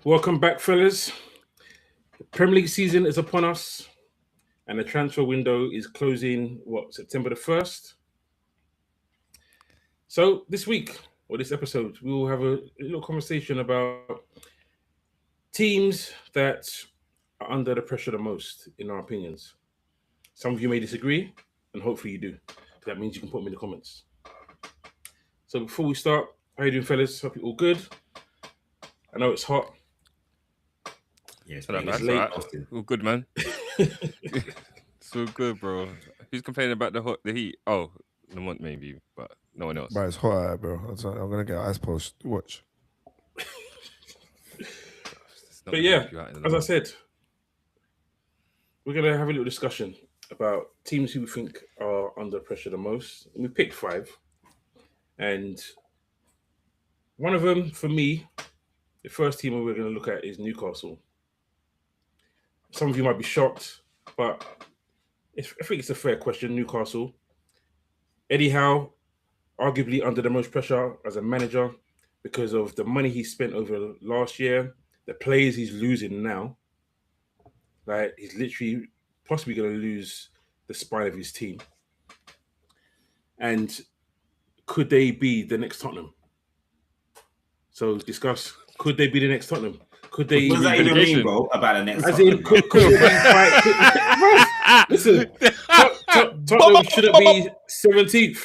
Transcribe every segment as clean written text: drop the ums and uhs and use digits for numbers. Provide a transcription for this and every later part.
Welcome back, fellas. The Premier League season is upon us, and the transfer window is closing, September the 1st? So, this week, or this episode, we will have a little conversation about teams that are under the pressure the most, in our opinions. Some of you may disagree, and hopefully you do. That means you can put them in the comments. So, before we start, how you doing, fellas? Hope you're all good. I know it's hot. Yeah, it's So that It's bad. late. Right. All good, man. So good, bro. Who's complaining about the heat? Oh, Lamont maybe, but no one else. But it's hot out, bro. I'm gonna get ice post. Watch. But yeah, as I said, we're going to have a little discussion about teams who we think are under pressure the most. We picked 5. And one of them, for me, the first team we're going to look at is Newcastle. Some of you might be shocked, but I think it's a fair question. Newcastle. Eddie Howe, arguably under the most pressure as a manager because of the money he spent over last year, the players he's losing now. Like, he's literally possibly going to lose the spine of his team. And could they be the next Tottenham? So discuss, could they be the next Tottenham? Could they? What does that even mean, bro? About the next Tottenham? Listen, Tottenham shouldn't be 17th.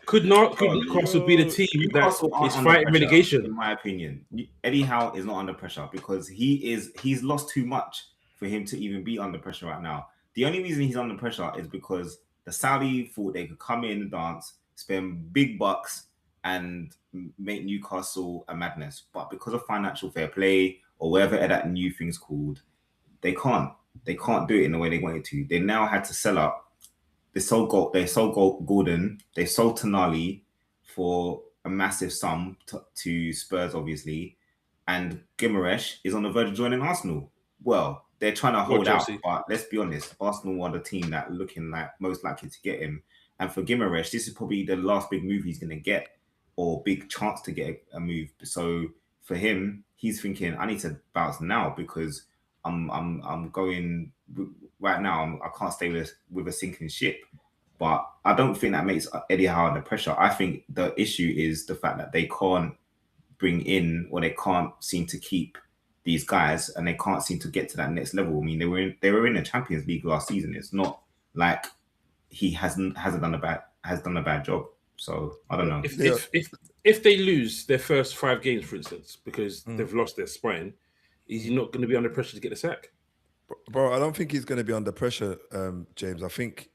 Could Newcastle be the team Newcastle that is fighting relegation? In my opinion, Eddie Howe is not under pressure because he's lost too much for him to even be under pressure right now. The only reason he's under pressure is because the Saudi thought they could come in and dance, spend big bucks, and make Newcastle a madness. But because of financial fair play or whatever that new thing's called, they can't do it in the way they wanted to. They now had to sell up. They sold Gordon. They sold Tonali for a massive sum to Spurs, obviously. And Guimaraes is on the verge of joining Arsenal. Well, they're trying to hold out, but let's be honest, Arsenal are the team that looking like most likely to get him. And for Guimaraes, this is probably the last big move he's going to get, or big chance to get a move. So for him, he's thinking, I need to bounce now because I'm going right now. I can't stay with a sinking ship. But I don't think that makes Eddie Howe under pressure. I think the issue is the fact that they can't bring in, or they can't seem to keep these guys, and they can't seem to get to that next level. I mean, they were in the Champions League last season. It's not like he has done a bad job. So I don't know. If they lose their first 5 games, for instance, because they've lost their spine, is he not going to be under pressure to get the sack? Bro, I don't think he's going to be under pressure, James. I think,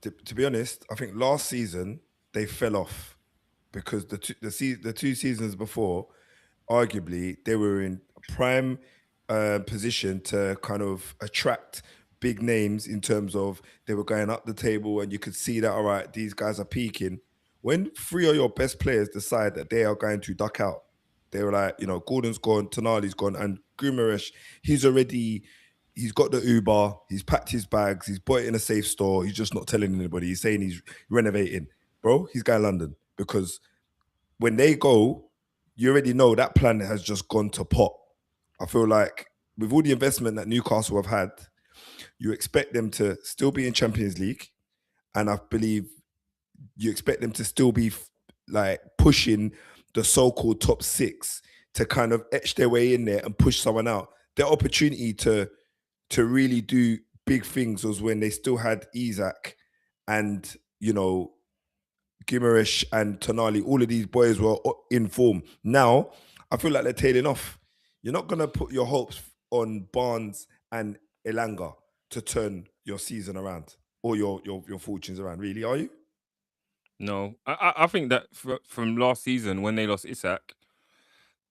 to be honest, I think last season they fell off because the 2 seasons before, arguably, they were in prime position to kind of attract big names in terms of they were going up the table, and you could see that, all right, these guys are peaking. When 3 of your best players decide that they are going to duck out, they were like, Gordon's gone, Tonali's gone, and Guimaraes, he's got the Uber, he's packed his bags, he's bought it in a safe store, he's just not telling anybody, he's saying he's renovating. Bro, he's going to London, because when they go, you already know that plan has just gone to pot. I feel like with all the investment that Newcastle have had, you expect them to still be in Champions League, and I believe you expect them to still be like pushing the so-called top 6 to kind of etch their way in there and push someone out. Their opportunity to really do big things was when they still had Isak and, Guimaraes and Tonali. All of these boys were in form. Now, I feel like they're tailing off. You're not going to put your hopes on Barnes and Elanga to turn your season around or your fortunes around, really, are you? No, I think that from last season when they lost Isak,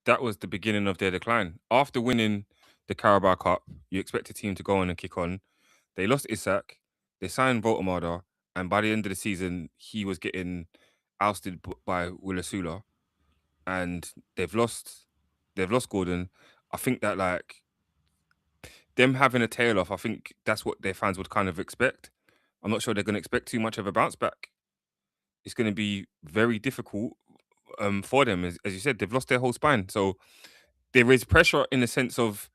that was the beginning of their decline. After winning the Carabao Cup, you expect a team to go on and kick on. They lost Isak, they signed Voltemada, and by the end of the season, he was getting ousted by Willisula, and they've lost Gordon. I think that them having a tail off, I think that's what their fans would kind of expect. I'm not sure they're going to expect too much of a bounce back. It's going to be very difficult for them. As you said, they've lost their whole spine. So there is pressure in the sense of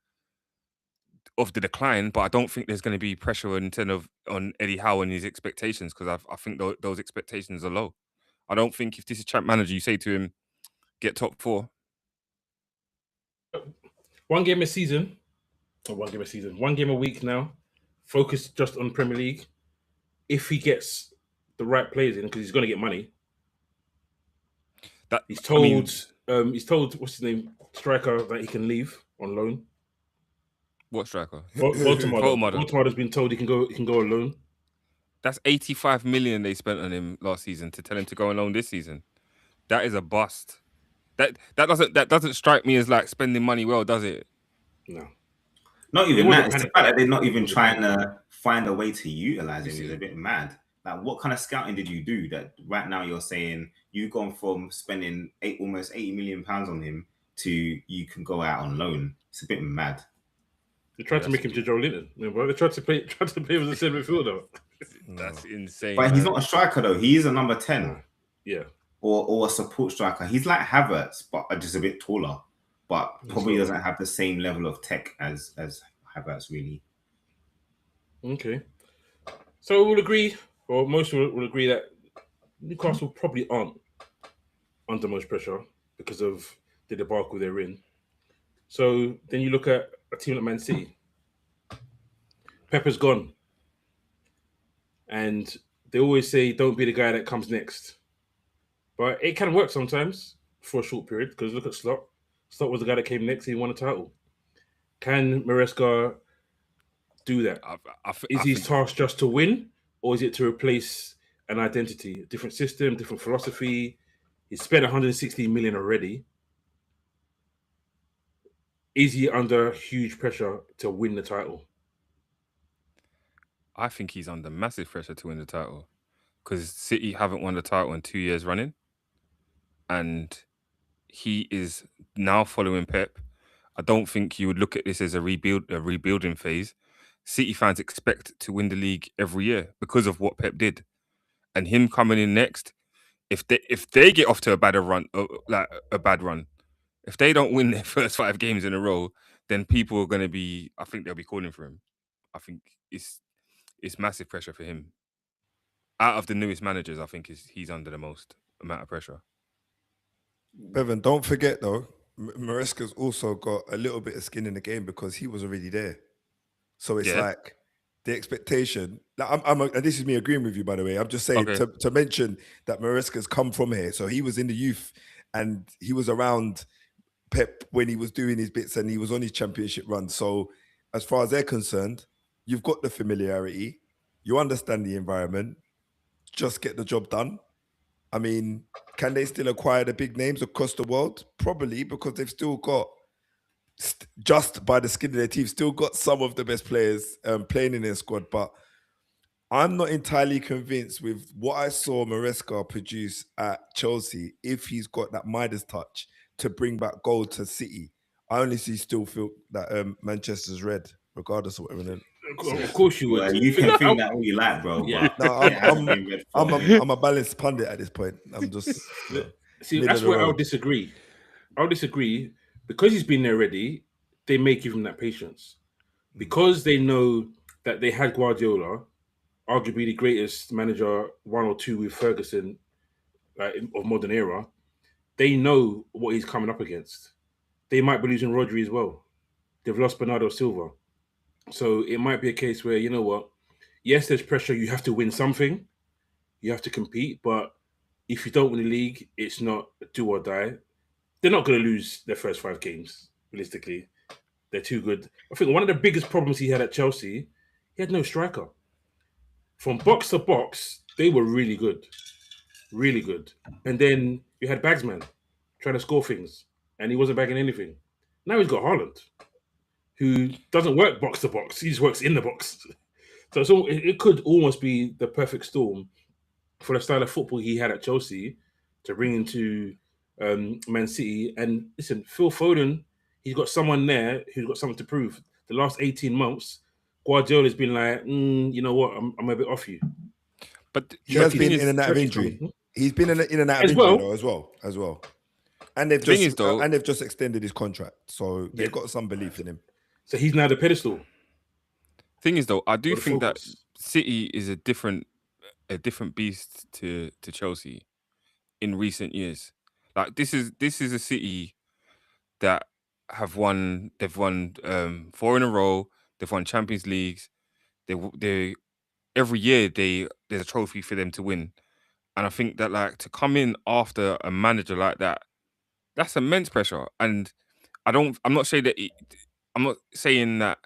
the decline, but I don't think there's going to be pressure in terms of on Eddie Howe and his expectations, because I think those expectations are low. I don't think if this is champ manager, you say to him, get top 4. One game a season, or one game a week now. Focus just on Premier League. If he gets the right players in, because he's going to get money. He's told what's his name, striker, that he can leave on loan. What striker? Baltimore's been told he can go on loan. That's 85 million they spent on him last season to tell him to go on loan this season. That is a bust. That doesn't strike me as like spending money well, does it? No. Not even that. It's the fact that they're not even trying to find a way to utilize him is a bit mad. Like, what kind of scouting did you do that right now you're saying you've gone from spending almost £80 million on him to you can go out on loan? It's a bit mad. They tried to make him to Joe Linton. They tried to play him as a centre midfielder. That's insane. But he's not a striker though. He is a number 10. Yeah. Or a support striker. He's like Havertz, but just a bit taller. But probably doesn't have the same level of tech as Havertz, really. Okay. So we'll agree, or most will agree, that Newcastle probably aren't under much pressure because of the debacle they're in. So then you look at a team like Man City. Pepper's gone. And they always say, don't be the guy that comes next. But it can work sometimes for a short period, because look at Slot. Slot was the guy that came next. He won a title. Can Maresca do that? Is his task just to win, or is it to replace an identity, a different system, different philosophy? He's spent 160 million already. Is he under huge pressure to win the title? I think he's under massive pressure to win the title, because City haven't won the title in 2 years running. And he is now following Pep. I don't think you would look at this as a rebuilding phase. City fans expect to win the league every year because of what Pep did, and him coming in next. If they get off to a bad run, if they don't win their first 5 games in a row, then people are going to be. I think they'll be calling for him. I think it's massive pressure for him. Out of the newest managers, I think he's under the most amount of pressure. Bevan, don't forget though, Maresca's also got a little bit of skin in the game because he was already there. So it's like the expectation. Like and this is me agreeing with you, by the way. I'm just saying to mention that Maresca's come from here. So he was in the youth and he was around Pep when he was doing his bits and he was on his championship run. So as far as they're concerned, you've got the familiarity. You understand the environment. Just get the job done. I mean, can they still acquire the big names across the world? Probably, because they've still got, just by the skin of their teeth, still got some of the best players playing in their squad. But I'm not entirely convinced with what I saw Maresca produce at Chelsea, if he's got that Midas touch to bring back gold to City. I honestly still feel that Manchester's red, regardless of whatever. Of course you would. Well, you can think that all you like, bro. Yeah. No, I'm a balanced pundit at this point. I'm just see. That's where I'll disagree. Because he's been there already. They may give him that patience because they know that they had Guardiola, arguably the greatest manager, 1 or 2 with Ferguson, of modern era. They know what he's coming up against. They might be losing Rodri as well. They've lost Bernardo Silva. So it might be a case where, you know what, yes, there's pressure. You have to win something. You have to compete. But if you don't win the league, it's not do or die. They're not going to lose their first 5 games, realistically. They're too good. I think one of the biggest problems he had at Chelsea, he had no striker. From box to box, they were really good. Really good. And then you had Bagsman trying to score things, and he wasn't bagging anything. Now he's got Haaland, who doesn't work box to box. He just works in the box. So it could almost be the perfect storm for the style of football he had at Chelsea to bring into Man City. And listen, Phil Foden, he's got someone there who's got something to prove. The last 18 months, Guardiola's been like, you know what, I'm a bit off you. But he has been in and out of injury. He's been in and out of injury as well. And they've thing just is, though- extended his contract, so they've Yeah. got some belief in him. So he's now the pedestal. Thing is, though, I do Or the think that focus. City is a different beast to Chelsea in recent years. Like this is a City that they've won 4 in a row. They've won Champions Leagues. They every year there's a trophy for them to win. And I think that, like, to come in after a manager like that, that's immense pressure. And I'm not saying that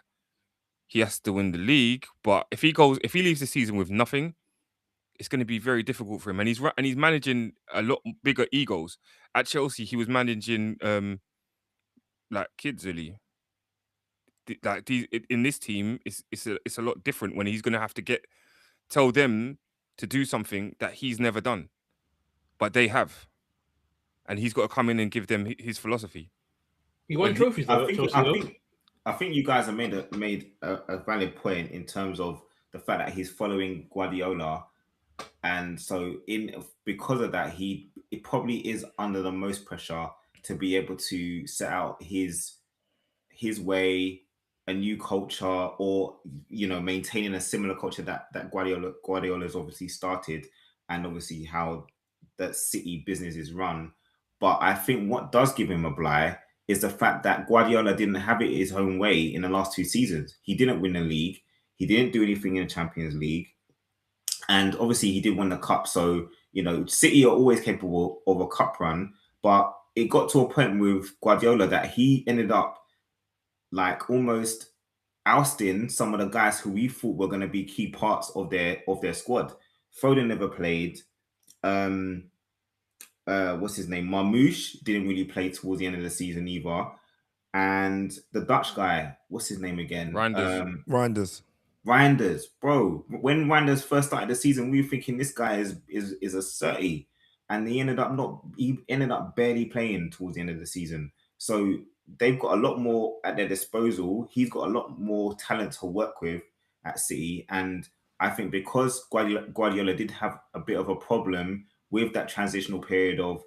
he has to win the league, but if he leaves the season with nothing, it's going to be very difficult for him. And he's managing a lot bigger egos. At Chelsea, he was managing like kids, really. Like in this team, it's a lot different when he's going to have to tell them to do something that he's never done, but they have, and he's got to come in and give them his philosophy. He won trophies though at Chelsea, though. I think you guys have made a valid point in terms of the fact that he's following Guardiola, and so because of that, it probably is under the most pressure to be able to set out his way, a new culture, or maintaining a similar culture that Guardiola's obviously started, and obviously how the City business is run. But I think what does give him a bligh is the fact that Guardiola didn't have it his own way in the last 2 seasons. He didn't win the league. He didn't do anything in the Champions League. And obviously he did win the cup. So, City are always capable of a cup run. But it got to a point with Guardiola that he ended up like almost ousting some of the guys who we thought were going to be key parts of their squad. Foden never played. What's his name? Marmoush didn't really play towards the end of the season either. And the Dutch guy, what's his name again? Reinders, bro. When Reinders first started the season, we were thinking this guy is a 30, and he ended up barely playing towards the end of the season. So they've got a lot more at their disposal. He's got a lot more talent to work with at City, and I think because Guardiola did have a bit of a problem with that transitional period of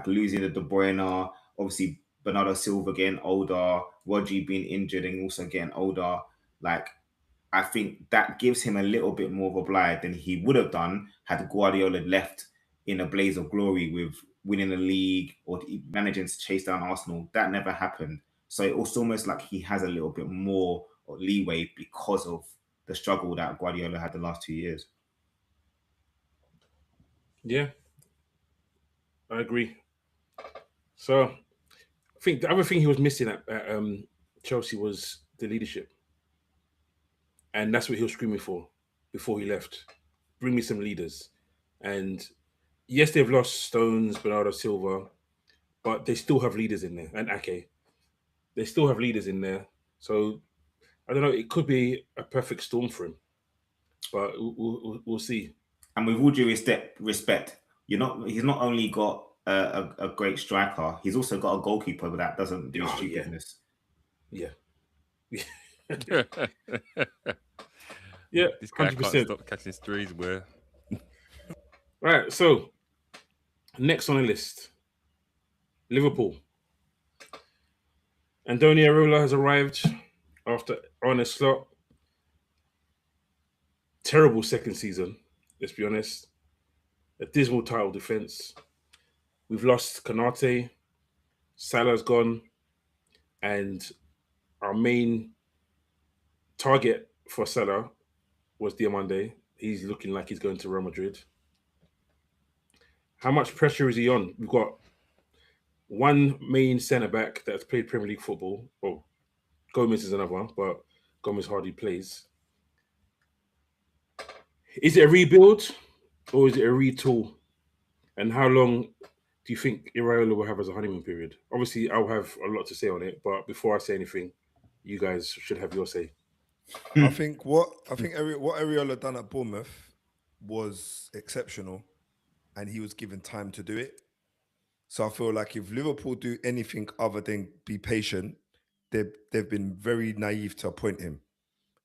losing the De Bruyne, obviously Bernardo Silva getting older, Rodri being injured and also getting older. I think that gives him a little bit more of a bligh than he would have done had Guardiola left in a blaze of glory with winning the league or managing to chase down Arsenal. That never happened. So it was almost like he has a little bit more leeway because of the struggle that Guardiola had the last 2 years. Yeah, I agree. So I think the other thing he was missing at Chelsea was the leadership. And that's what he was screaming for before he left. Bring me some leaders. And yes, they've lost Stones, Bernardo Silva, but they still have leaders in there. And Ake. They still have leaders in there. So, I don't know, it could be a perfect storm for him. But we'll see. And with all due respect, he's not only got a great striker, he's also got a goalkeeper that doesn't do stupidness. Yeah. Yeah, this guy 100%. can't stop catching strays. Where? Right, so next on the list, Liverpool. Andoni Iraola has arrived after Arne Slot. Terrible second season, let's be honest. A dismal title defense. We've lost Kanate. Salah's gone. And our main target for Salah was Diamande. He's looking like he's going to Real Madrid. How much pressure is he on? We've got one main centre-back that's played Premier League football. Oh, Gomez is another one, but Gomez hardly plays. Is it a rebuild or is it a retool? And how long do you think Iraola will have as a honeymoon period? Obviously, I'll have a lot to say on it, but before I say anything, you guys should have your say. I think what Iraola done at Bournemouth was exceptional, and he was given time to do it. So I feel like if Liverpool do anything other than be patient, they've been very naive to appoint him.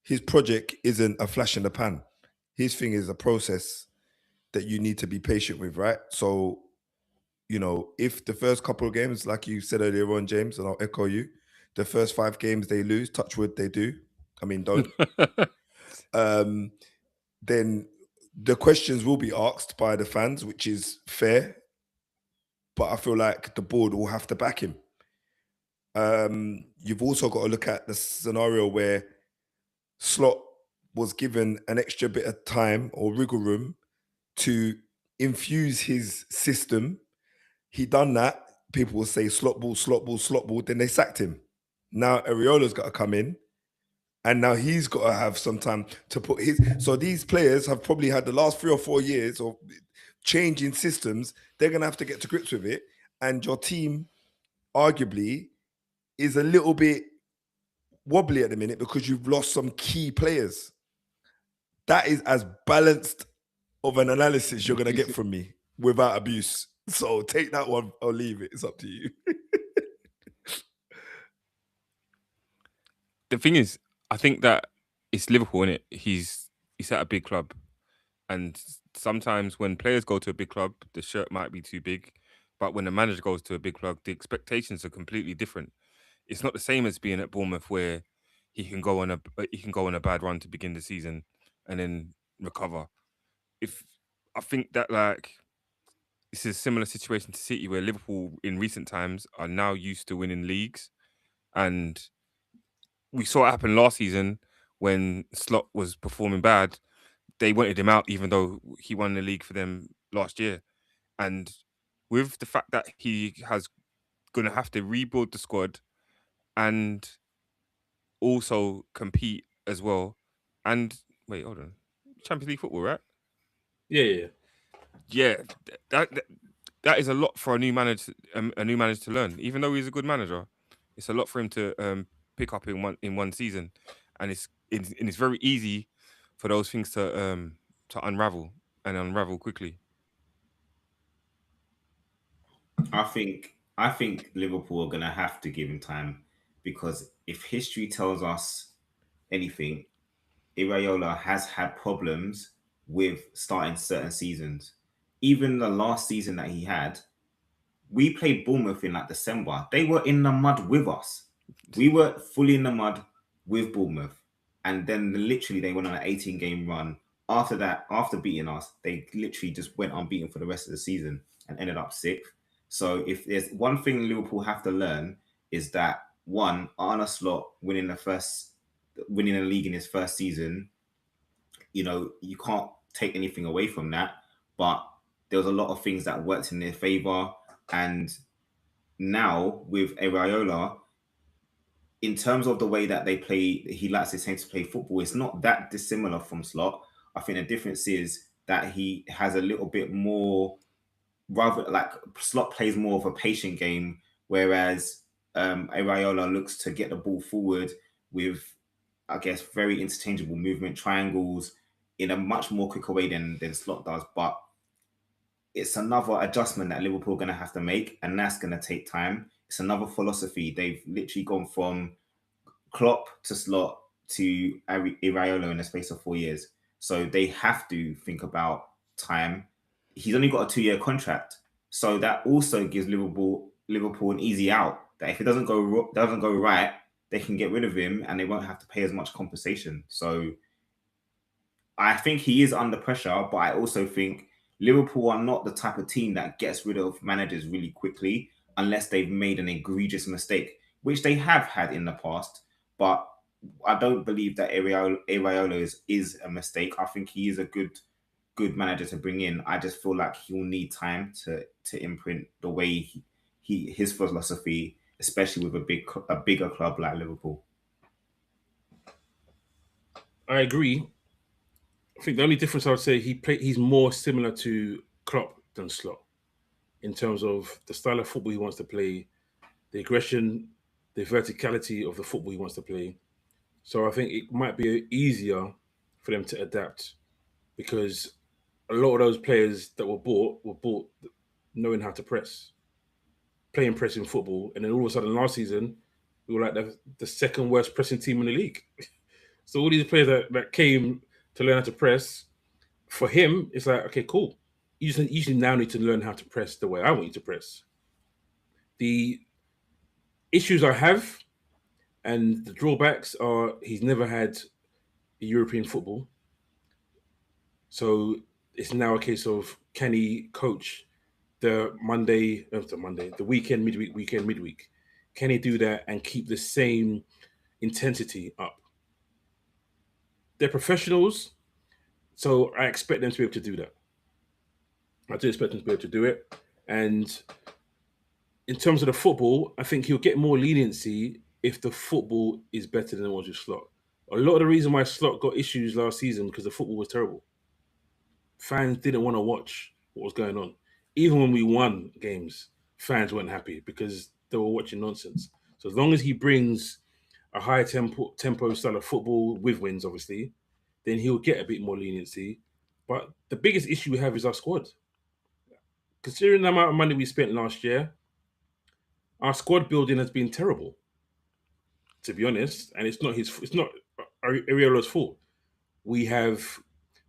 His project isn't a flash in the pan. His thing is a process that you need to be patient with, right? So you know, if the first couple of games, like you said earlier on, James, and I'll echo you, the first 5 games they lose, touch wood, they do. I mean, don't. Then the questions will be asked by the fans, which is fair. But I feel like the board will have to back him. You've also got to look at the scenario where Slot was given an extra bit of time or wriggle room to infuse his system. He done that. People will say slot ball, slot ball, slot ball. Then they sacked him. Now Areola's got to come in, and now he's got to have some time to put his. So these players have probably had the last 3 or 4 years of changing systems. They're going to have to get to grips with it, and your team, arguably, is a little bit wobbly at the minute because you've lost some key players. That is as balanced of an analysis you're going to get from me without abuse. So take that one or leave it. It's up to you. The thing is, I think that it's Liverpool, innit? He's at a big club. And sometimes when players go to a big club, the shirt might be too big. But when the manager goes to a big club, the expectations are completely different. It's not the same as being at Bournemouth where he can go on a bad run to begin the season and then recover. I think that like it's a similar situation to City where Liverpool in recent times are now used to winning leagues, and we saw it happen last season when Slot was performing bad. They wanted him out even though he won the league for them last year. And with the fact that he has going to have to rebuild the squad and also compete as well. And wait, hold on. Champions League football, right? Yeah. That is a lot for a new manager to learn. Even though he's a good manager, it's a lot for him to pick up in one season, and it's very easy for those things to unravel quickly. I think Liverpool are gonna have to give him time, because if history tells us anything, Iraola has had problems with starting certain seasons. Even the last season that he had, we played Bournemouth in like December. They were in the mud with us. We were fully in the mud with Bournemouth. And then literally they went on an 18-game run. After that, after beating us, they literally just went unbeaten for the rest of the season and ended up 6th. So if there's one thing Liverpool have to learn, is that one, Arne Slot winning the league in his first season, you know, you can't take anything away from that. But there was a lot of things that worked in their favor. And now with Iraola, in terms of the way that they play, he likes his team to play football, it's not that dissimilar from Slot. I think the difference is that he has a little bit more, rather like Slot plays more of a patient game, whereas Iraola looks to get the ball forward with, I guess, very interchangeable movement, triangles, in a much more quicker way than Slot does. But it's another adjustment that Liverpool are going to have to make, and that's going to take time. It's another philosophy. They've literally gone from Klopp to Slot to Iraola in the space of 4 years. So they have to think about time. He's only got a 2-year contract, so that also gives Liverpool an easy out. That if it doesn't go right, they can get rid of him and they won't have to pay as much compensation. So I think he is under pressure, but I also think Liverpool are not the type of team that gets rid of managers really quickly unless they've made an egregious mistake, which they have had in the past. But I don't believe that Iraola is a mistake. I think he is a good manager to bring in. I just feel like he'll need time to imprint the way his philosophy, especially with a bigger club like Liverpool. I agree. I think the only difference I would say he's more similar to Klopp than Slot in terms of the style of football he wants to play, the aggression, the verticality of the football he wants to play. So I think it might be easier for them to adapt, because a lot of those players that were bought knowing how to press, playing pressing football, and then all of a sudden last season we were like the second worst pressing team in the league. So all these players that came to learn how to press, for him, it's like, okay, cool. you now need to learn how to press the way I want you to press. The issues I have and the drawbacks are he's never had European football. So it's now a case of can he coach the weekend, midweek? Can he do that and keep the same intensity up? They're professionals, so I expect them to be able to do that. I do expect them to be able to do it. And in terms of the football, I think he'll get more leniency if the football is better than it was with Slot. A lot of the reason why Slot got issues last season because the football was terrible. Fans didn't want to watch what was going on. Even when we won games, fans weren't happy because they were watching nonsense. So as long as he brings a high tempo style of football with wins, obviously, then he'll get a bit more leniency. But the biggest issue we have is our squad. Considering the amount of money we spent last year, our squad building has been terrible, to be honest. And it's not Ariola's fault. We have,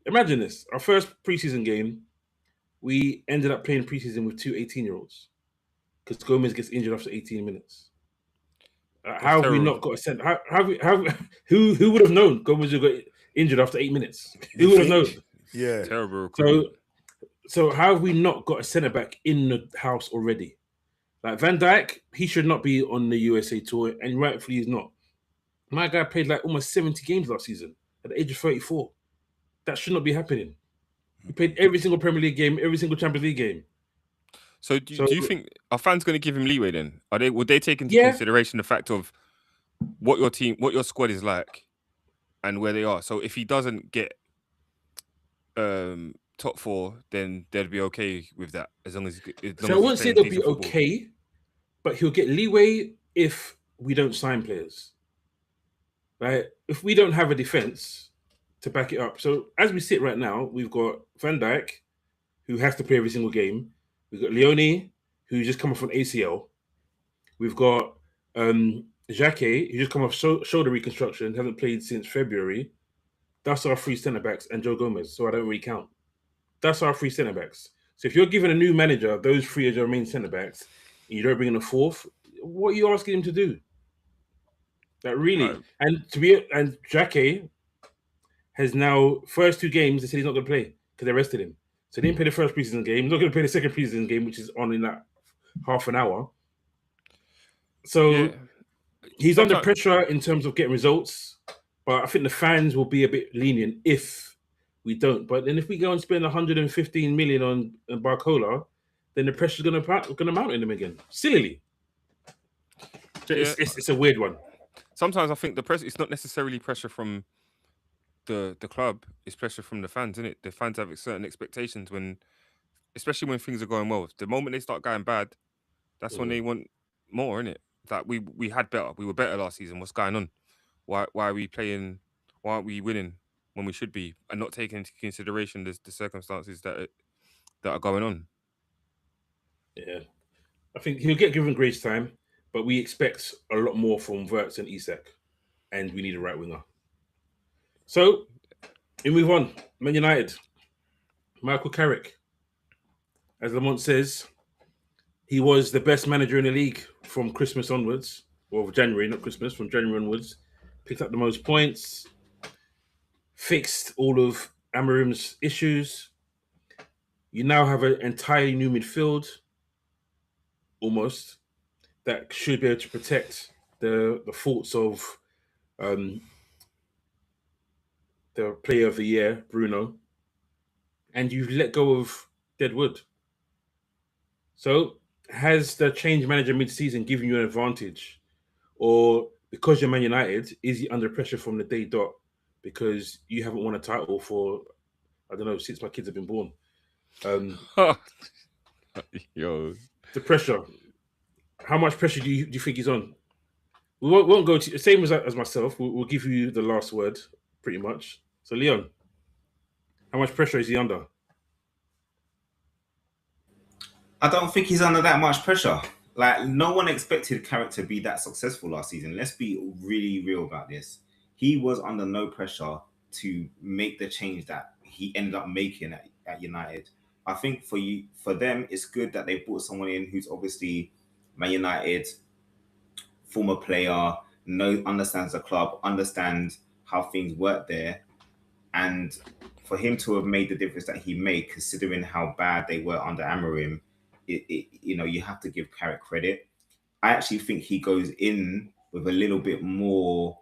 imagine this, our first preseason game, we ended up playing preseason with 2 18-year-olds because Gomez gets injured after 18 minutes. How have we not got a cent? Who would have known Gomez would got injured after 8 minutes? Who would have known? Yeah, terrible. So how have we not got a centre back in the house already? Like Van Dijk, he should not be on the USA tour, and rightfully he's not. My guy played like almost 70 games last season at the age of 34. That should not be happening. He played every single Premier League game, every single Champions League game. So do you think are fans going to give him leeway then? Would they take into consideration the fact of what your squad is like and where they are? So if he doesn't get top 4, then they'd be okay with that as long as. So I won't say they'll be okay, but he'll get leeway if we don't sign players. Right? If we don't have a defense to back it up. So as we sit right now, we've got Van Dijk, who has to play every single game. We've got Leone, who just come off an ACL. We've got Jacquet, who just come off shoulder reconstruction, hasn't played since February. That's our 3 centre-backs, and Joe Gomez, so I don't really count. That's our 3 centre-backs. So if you're giving a new manager those 3 as your main centre-backs, and you don't bring in a 4th, what are you asking him to do? That really... Right. And Jacquet has now, first 2 games, they said he's not going to play because they arrested him. So he didn't play the first preseason game. He's not going to play the second preseason game, which is on in that half an hour. So he's under pressure in terms of getting results, but I think the fans will be a bit lenient if we don't. But then if we go and spend 115 million on Barcola, then the pressure's going to mount in them again. Sillily. It's a weird one. Sometimes I think the pressure, it's not necessarily pressure from the club, it's pressure from the fans, isn't it? The fans have certain expectations especially when things are going well. The moment they start going bad, that's when they want more, isn't it? Like we were better last season. What's going on? Why are we playing? Why aren't we winning when we should be, and not taking into consideration the circumstances that are going on? Yeah, I think he'll get given grace time, but we expect a lot more from Wirtz and Isak, and we need a right winger. So we move on. Man United, Michael Carrick, as Lamont says, he was the best manager in the league from Christmas onwards, or January, not Christmas, from January onwards. Picked up the most points, fixed all of Amarim's issues. You now have an entirely new midfield, almost, that should be able to protect the faults of the player of the year, Bruno. And you've let go of Deadwood. So has the change manager mid-season given you an advantage? Or because you're Man United, is he under pressure from the day dot because you haven't won a title for, I don't know, since my kids have been born? Yo. The pressure. How much pressure do you think he's on? We won't go to, same as myself. We'll give you the last word, pretty much. So, Leon, how much pressure is he under? I don't think he's under that much pressure. Like, no one expected Carrick to be that successful last season. Let's be really real about this. He was under no pressure to make the change that he ended up making at United. I think for them, it's good that they brought someone in who's obviously Man United former player, understands the club, understands how things work there, and for him to have made the difference that he made, considering how bad they were under Amorim, you have to give Carrick credit. I actually think he goes in with a little bit more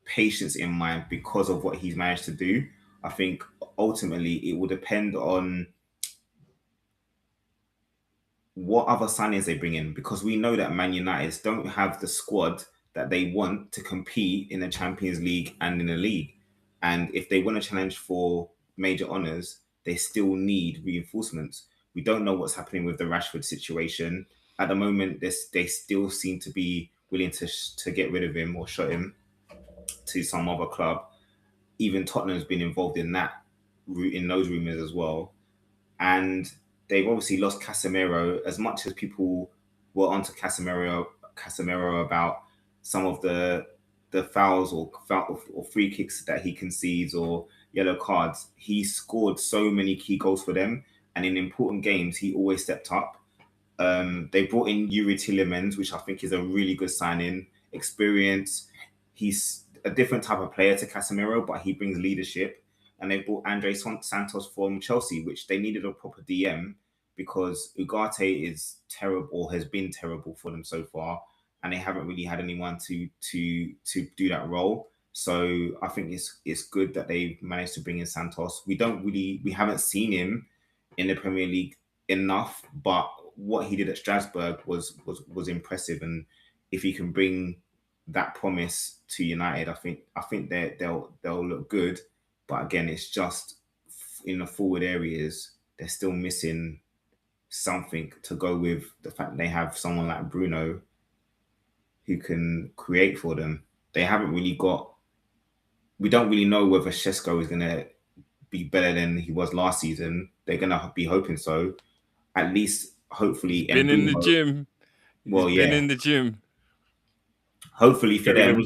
patience in mind because of what he's managed to do. I think ultimately it will depend on what other signings they bring in, because we know that Man United don't have the squad that they want to compete in the Champions League and in the league. And if they want to challenge for major honours, they still need reinforcements. We don't know what's happening with the Rashford situation. At the moment, they still seem to be willing to get rid of him or shut him to some other club. Even Tottenham's been involved in those rumours as well. And they've obviously lost Casemiro. As much as people were onto Casemiro about some of the fouls or free kicks that he concedes or yellow cards, he scored so many key goals for them, and in important games he always stepped up. They brought in Yuri Tillemans, which I think is a really good signing. Experience. He's a different type of player to Casemiro, but he brings leadership. And they brought Andre Santos from Chelsea, which they needed a proper DM because Ugarte is terrible, or has been terrible for them so far, and they haven't really had anyone to do that role. So I think it's good that they managed to bring in Santos. We haven't seen him in the Premier League enough, but what he did at Strasbourg was impressive. And if he can bring that promise to United, I think they'll look good. But again, it's just in the forward areas, they're still missing something to go with the fact that they have someone like Bruno who can create for them. They haven't really got. We don't really know whether Šeško is going to be better than he was last season. They're going to be hoping so. At least, hopefully, been in the gym. Well, He's been in the gym. Hopefully for them,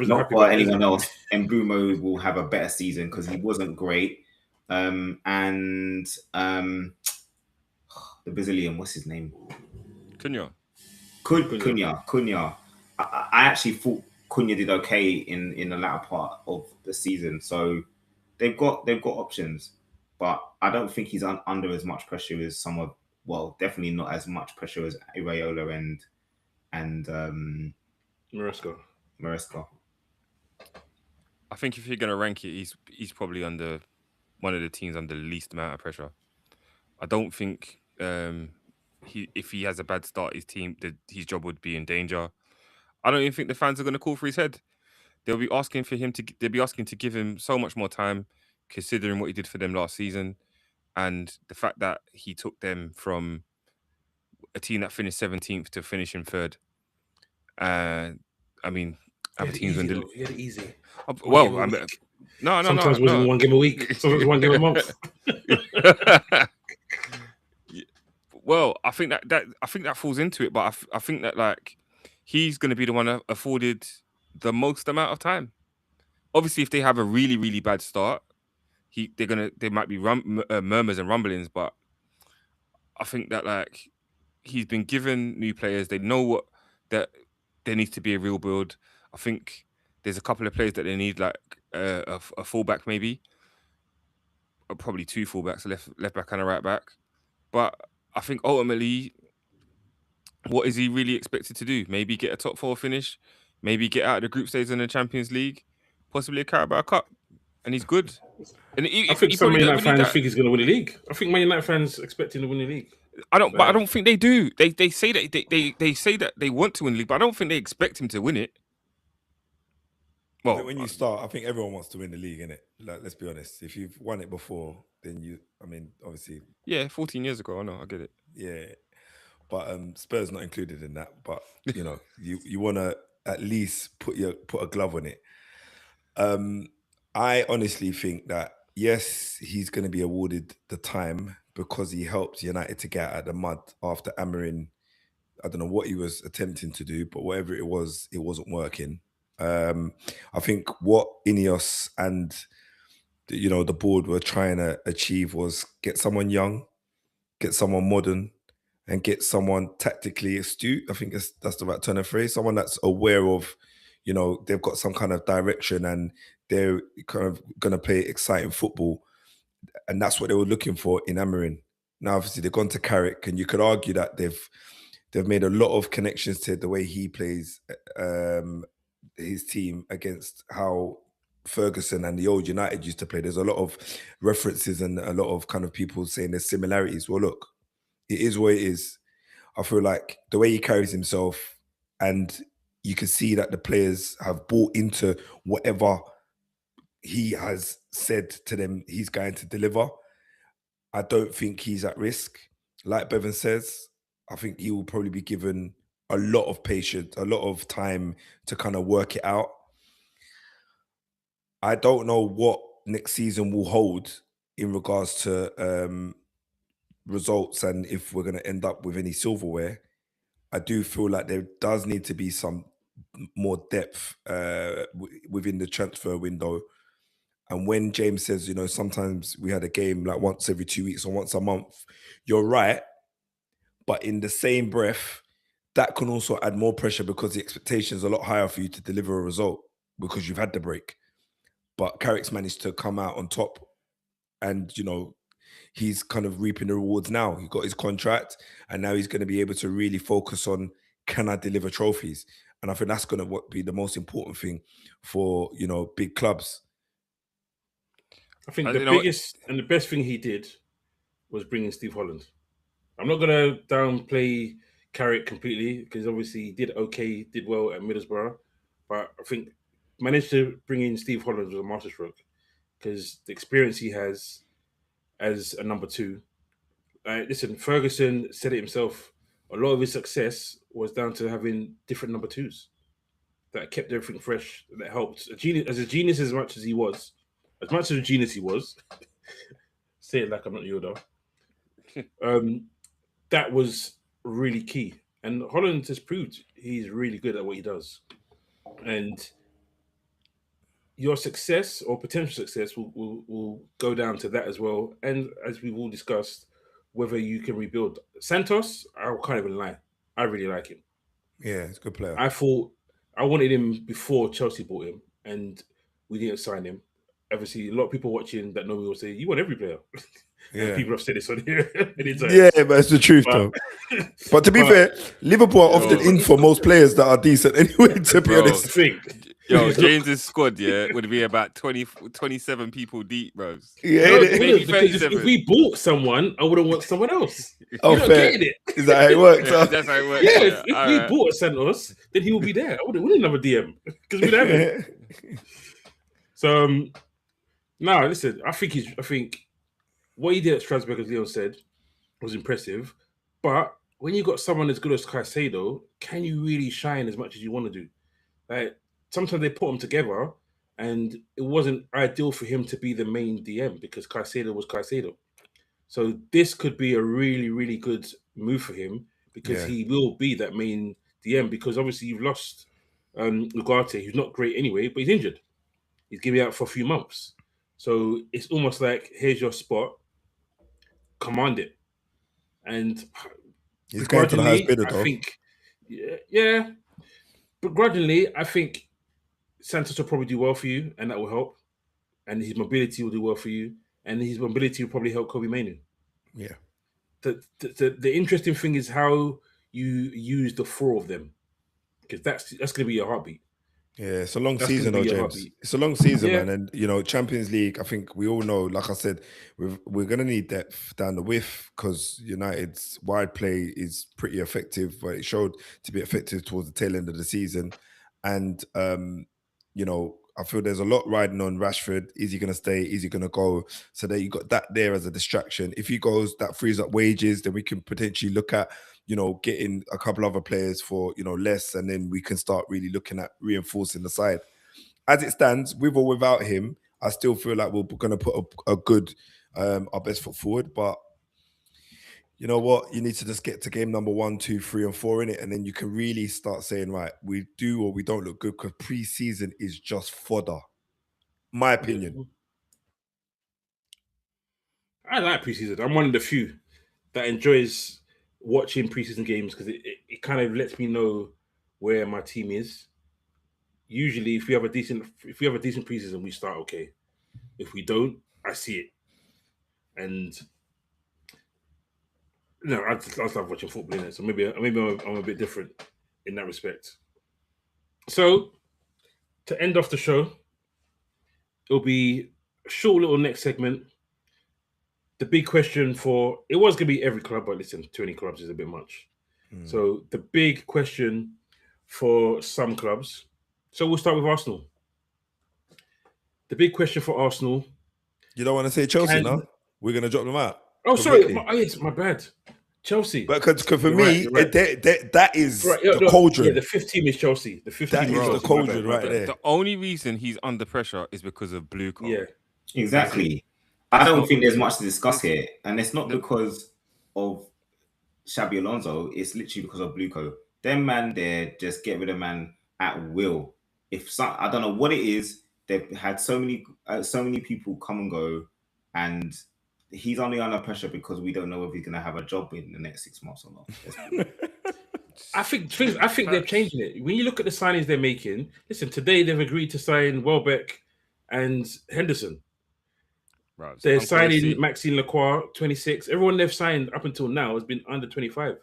not for anyone else, Mbeumo will have a better season because he wasn't great. And the Brazilian, what's his name? Cunha. Cunha. I actually thought Cunha did okay in the latter part of the season, so they've got options, but I don't think he's under as much pressure as some of. Well, definitely not as much pressure as Iraola and Maresca. I think if you're going to rank it, he's probably under one of the teams under the least amount of pressure. I don't think if he has a bad start, his job would be in danger. I don't even think the fans are going to call for his head. They'll be asking to give him so much more time, considering what he did for them last season, and the fact that he took them from a team that finished 17th to finishing third. I mean, other teams when he had it easy. Well, I mean, no. Sometimes it wasn't one game a week. Sometimes one game a month. Well, I think that falls into it, but I think that like he's going to be the one afforded the most amount of time. Obviously, if they have a really, really bad start, there might be murmurs and rumblings, but I think that like he's been given new players. They know that there needs to be a real build. I think there's a couple of players that they need, like a fullback maybe, or probably two fullbacks, a left back and a right back. But I think ultimately, what is he really expected to do? Maybe get a top 4 finish, maybe get out of the group stage in the Champions League, possibly a Carabao Cup, and he's good. And I think some Man United fans think he's going to win the league. I think Man United fans expect him to win the league. But I don't think they do. They say that they say that they want to win the league, but I don't think they expect him to win it. Well, when you start, I think everyone wants to win the league, innit? Like, let's be honest. If you've won it before, then obviously. Yeah, 14 years ago, I know, I get it. Yeah, but Spurs not included in that. But you want to at least put a glove on it. I honestly think that yes, he's going to be awarded the time because he helped United to get out of the mud after Amorim. I don't know what he was attempting to do, but whatever it wasn't working. I think what Ineos and the board were trying to achieve was get someone young, get someone modern, and get someone tactically astute. I think that's the right turn of phrase. Someone that's aware of, they've got some kind of direction and they're kind of going to play exciting football. And that's what they were looking for in Amorim. Now, obviously, they've gone to Carrick, and you could argue that they've made a lot of connections to the way he plays his team against how Ferguson and the old United used to play. There's a lot of references and a lot of kind of people saying there's similarities. Well, look, it is what it is. I feel like the way he carries himself, and you can see that the players have bought into whatever he has said to them he's going to deliver. I don't think he's at risk. Like Bevan says, I think he will probably be given a lot of patience, a lot of time to kind of work it out. I don't know what next season will hold in regards to results and if we're going to end up with any silverware. I do feel like there does need to be some more depth within the transfer window. And when James says, sometimes we had a game like once every 2 weeks or once a month, you're right. But in the same breath, that can also add more pressure because the expectations are a lot higher for you to deliver a result because you've had the break. But Carrick's managed to come out on top and, he's kind of reaping the rewards now. He got his contract and now he's going to be able to really focus on, can I deliver trophies? And I think that's going to be the most important thing for, big clubs. I think the biggest and the best thing he did was bringing Steve Holland. I'm not going to downplay Carrick completely because obviously he did well at Middlesbrough. But I think managed to bring in Steve Holland was a masterstroke because the experience he has as a number two. Listen, Ferguson said it himself. A lot of his success was down to having different number twos that kept everything fresh, that helped. As a genius as much as he was, say it like I'm not Yoda, that was really key. And Holland has proved he's really good at what he does. And your success or potential success will go down to that as well. And as we've all discussed, whether you can rebuild. Santos, I can't even lie. I really like him. Yeah, he's a good player. I thought I wanted him before Chelsea bought him and we didn't sign him. Obviously, a lot of people watching that know me will say, you want every player. Yeah. People have said this on here. Yeah, but it's the truth, though. But to be fair, Liverpool are often in for most players that are decent anyway, to be honest. James's squad, would be about 27 people deep, bros. Yeah, because if we bought someone, I wouldn't want someone else. Oh, fair. Is that how it works? Yeah, that's how it works. Yeah, if we bought Santos, then he will be there. I wouldn't have a DM because we'd have it. So, no, listen, I think what he did at Strasbourg, as Leon said, was impressive. But when you got someone as good as Caicedo, can you really shine as much as you want to do? Like, sometimes they put them together and it wasn't ideal for him to be the main DM because Caicedo was Caicedo. So this could be a really, really good move for him because he will be that main DM because obviously you've lost Ugarte, who's not great anyway, but he's injured. He's going to be out for a few months. So it's almost like, here's your spot, command it. And he's going to the highest bidder, though. I think, yeah. Begrudgingly, I think Santos will probably do well for you, and that will help. And his mobility will do well for you, and his mobility will probably help Kobe Mainoo. Yeah. The interesting thing is how you use the four of them, because that's going to be your heartbeat. Yeah, it's a long season, though, James. It's a long season, man. And, Champions League, I think we all know, like I said, we're going to need depth down the width because United's wide play is pretty effective, but it showed to be effective towards the tail end of the season. And, I feel there's a lot riding on Rashford. Is he going to stay? Is he going to go? So that you got that there as a distraction. If he goes, that frees up wages, then we can potentially look at getting a couple other players for, less, and then we can start really looking at reinforcing the side. As it stands, with or without him, I still feel like we're going to put a good, our best foot forward. But you know what? You need to just get to game number 1, 2, 3, and 4 in it, and then you can really start saying, right, we do or we don't look good because pre-season is just fodder. My opinion. I like preseason. I'm one of the few that enjoys watching preseason games because it kind of lets me know where my team is. Usually, if we have a decent preseason, we start okay. If we don't, I see it, and I just love watching football in it. So maybe I'm a bit different in that respect. So to end off the show, it'll be a short little next segment. The big question it was going to be every club, but listen, 20 clubs is a bit much. So the big question for some clubs. So we'll start with Arsenal. The big question for Arsenal. You don't want to say Chelsea, no? We're going to drop them out. Oh, sorry. Yes, my bad. Chelsea. But because for me, right. that is the cauldron. Yeah, the fifth team is Chelsea. The fifth team is the cauldron right there. The only reason he's under pressure is because of blue card. Yeah, exactly. I don't think there's much to discuss here, and it's not because of Xabi Alonso. It's literally because of blue code. Them man there just get rid of man at will. I don't know what it is. They've had so many people come and go, and he's only under pressure because we don't know if he's going to have a job in the next 6 months or not. I think they're changing it. When you look at the signings they're making, listen, today they've agreed to sign Welbeck and Henderson. Right, they're signing Maxime Lacroix, 26. Everyone they've signed up until now has been under 25.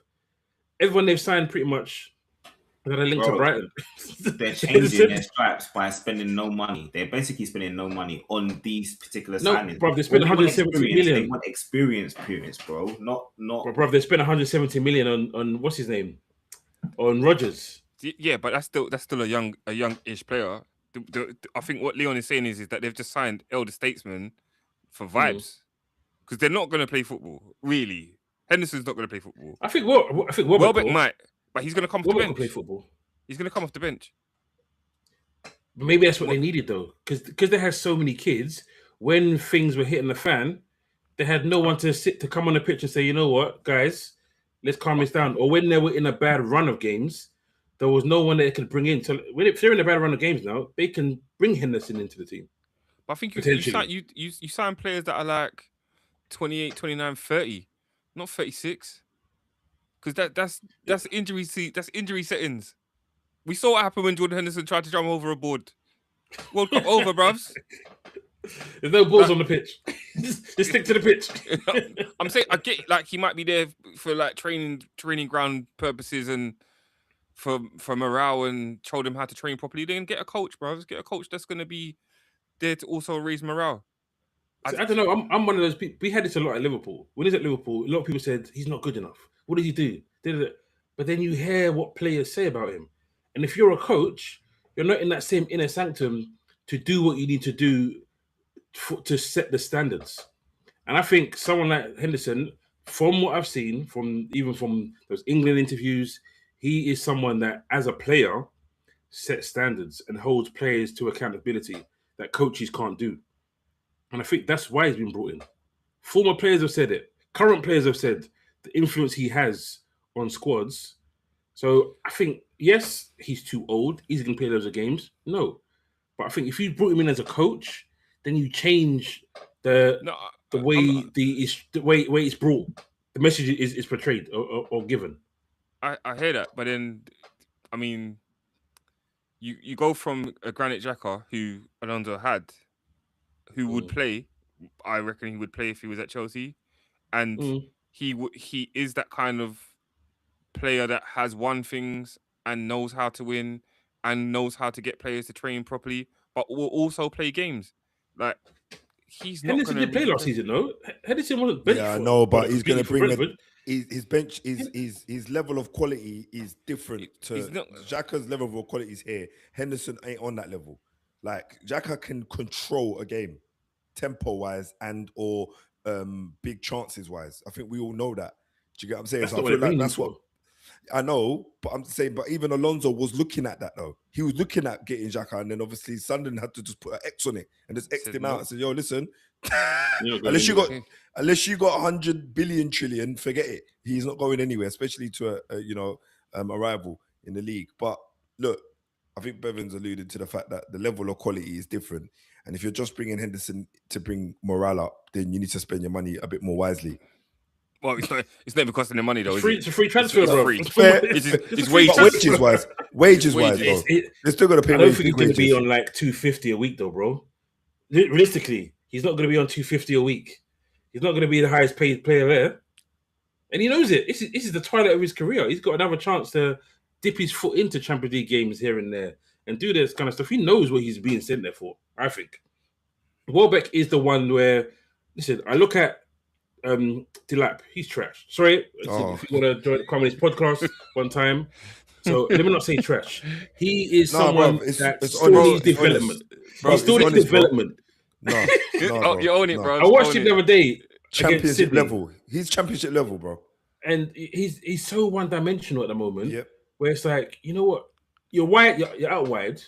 Everyone they've signed pretty much that are linked to Brighton. They're changing their stripes by spending no money. They're basically spending no money on these particular signings. Bro, they spent 170 million. They want experience, bro. Not. Bro, they spent 170 million on what's his name, on Rodgers. Yeah, but that's still a youngish player. I think what Leon is saying is that they've just signed elder statesmen for vibes, because they're not going to play football. Really, Henderson's not going to play football. I think Welbeck might, but he's going to come off the bench. Play football. He's going to come off the bench. But maybe that's what they needed though, because they had so many kids. When things were hitting the fan, they had no one to come on the pitch and say, you know what, guys, let's calm this down. Or when they were in a bad run of games, there was no one that they could bring in. So if they're in a bad run of games now, they can bring Henderson into the team. But I think you sign players that are like 28, 29, 30, not 36. Because that's injury settings. We saw what happened when Jordan Henderson tried to jump over a board. World Cup over, bruvs. There's no balls on the pitch. Just stick to the pitch. I'm saying I get like he might be there for like training ground purposes and for morale and show them how to train properly. Then get a coach, bruvs. Get a coach that's going to be there to also raise morale. I don't know. I'm one of those people. We had this a lot at Liverpool. When he's at Liverpool, a lot of people said he's not good enough. What did he do? But then you hear what players say about him. And if you're a coach, you're not in that same inner sanctum to do what you need to do to set the standards. And I think someone like Henderson, from what I've seen, from those England interviews, he is someone that, as a player, sets standards and holds players to accountability that coaches can't do. And I think that's why he's been brought in. Former players have said it. Current players have said the influence he has on squads. So I think, yes, he's too old. He's going to play loads of games. No. But I think if you brought him in as a coach, then you change the way it's brought. The message is portrayed or given. I hear that. But then, I mean, you go from a Granit Xhaka, who Alonso had, who would play. I reckon he would play if he was at Chelsea, and he is that kind of player that has won things and knows how to win and knows how to get players to train properly, but will also play games. Like he's not. Henderson did play last season, no? Henderson wasn't bench. Yeah, I know, but he's going to bring his bench. His level of quality is different to Xhaka's level of quality is here. Henderson ain't on that level. Like Xhaka can control a game, tempo-wise and or big chances-wise. I think we all know that. Do you get what I'm saying? So I feel like that's what I know. But I'm saying, but even Alonso was looking at that though. He was looking at getting Xhaka, and then obviously Sunderland had to just put an X on it and just X'd him out and said, "Yo, listen, unless you got 100 billion trillion, forget it. He's not going anywhere, especially to a rival in the league." But look. I think Bevan's alluded to the fact that the level of quality is different. And if you're just bringing Henderson to bring morale up, then you need to spend your money a bit more wisely. Well, it's not even costing them money though. It's a free transfer, bro. Free. Fair. It's wages wise, though. They're still gonna pay. I don't think he's going to be on like 250 a week, though, bro. Realistically, he's not going to be on 250 a week. He's not going to be the highest paid player there, and he knows it. This is the twilight of his career. He's got another chance to dip his foot into Champions League games here and there and do this kind of stuff. He knows what he's being sent there for. I think Welbeck is the one where, listen, I look at Delap, he's trash. Sorry, if you want to come on his podcast one time. So let me not say trash. He is someone that still needs development. He still needs development. No, you own it, bro. I watched him the other day. Championship level. He's championship level, bro. And he's so one-dimensional at the moment. Yep. Where it's like, you know what? You're wide. You're out wide.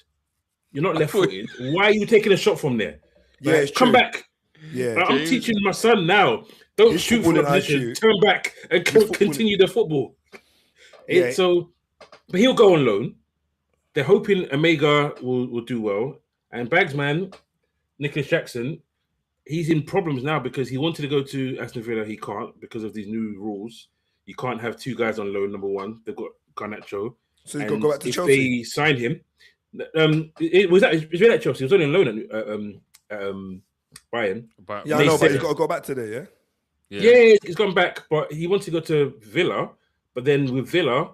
You're not left-footed. Why are you taking a shot from there? Yeah, it's come true. back. Yeah, like, I'm teaching my son now. Don't shoot from the position. Turn back and continue the football. Yeah. But he'll go on loan. They're hoping Omega will do well. And Bagsman, Nicholas Jackson, he's in problems now because he wanted to go to Aston Villa. He can't because of these new rules. You can't have two guys on loan, number one. They've got Garnacho. So he's got to go back to Chelsea. If they sign him, it was at Chelsea. He was only on loan at Bayern. Yeah, I know, but he's got to go back today, Yeah, he's gone back, but he wants to go to Villa. But then with Villa,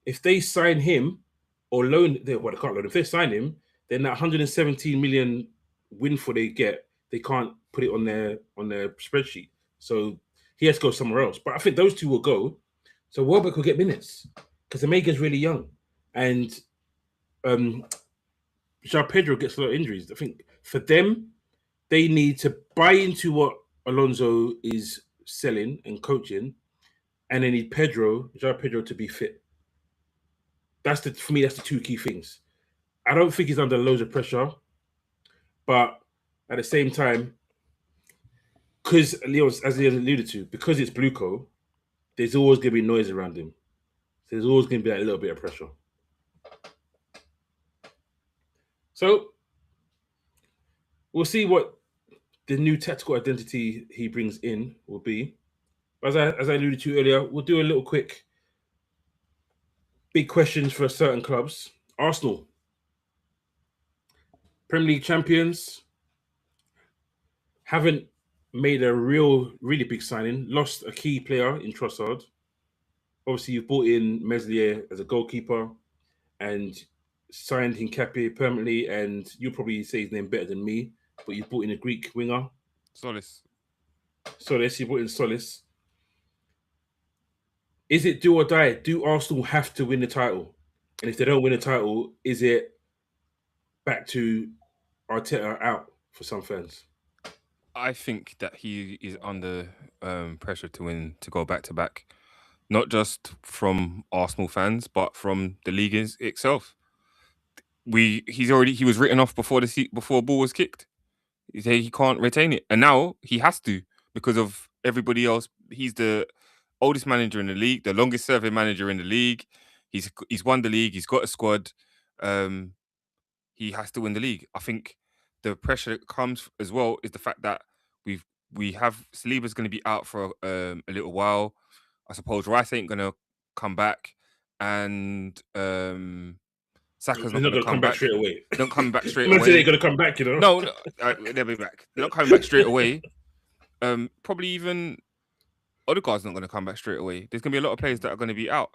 if they sign him or loan, they can't loan. If they sign him, then that 117 million windfall they get, they can't put it on their spreadsheet. So he has to go somewhere else. But I think those two will go. So Welbeck will get minutes because Omega's really young, and João Pedro gets a lot of injuries. I think for them, they need to buy into what Alonso is selling and coaching, and they need João Pedro to be fit. For me, that's the two key things. I don't think he's under loads of pressure, but at the same time, because as Leo alluded to, because it's Blueco, there's always going to be noise around him. So there's always going to be a little bit of pressure. So we'll see what the new tactical identity he brings in will be. As I alluded to earlier, we'll do a little quick big questions for certain clubs. Arsenal, Premier League champions, haven't made a really big signing, lost a key player in Trossard. Obviously, you've brought in Meslier as a goalkeeper and signed Hincapié permanently, and you'll probably say his name better than me, but you brought in a Greek winger. Solis, you brought in Solis. Is it do or die? Do Arsenal have to win the title? And if they don't win the title, is it back to Arteta out for some fans? I think that he is under pressure to go back to back, not just from Arsenal fans, but from the league itself. He was written off before a ball was kicked. He can't retain it, and now he has to because of everybody else. He's the oldest manager in the league, the longest serving manager in the league. He's won the league. He's got a squad. He has to win the league. I think the pressure that comes as well is the fact that we have Saliba's going to be out for a little while. I suppose Rice ain't going to come back, and Saka's not going to come back straight away. They're not coming back straight away. They're going to come back, you know. No, they'll be back. They're not coming back straight away. Probably even Odegaard's not going to come back straight away. There's going to be a lot of players that are going to be out,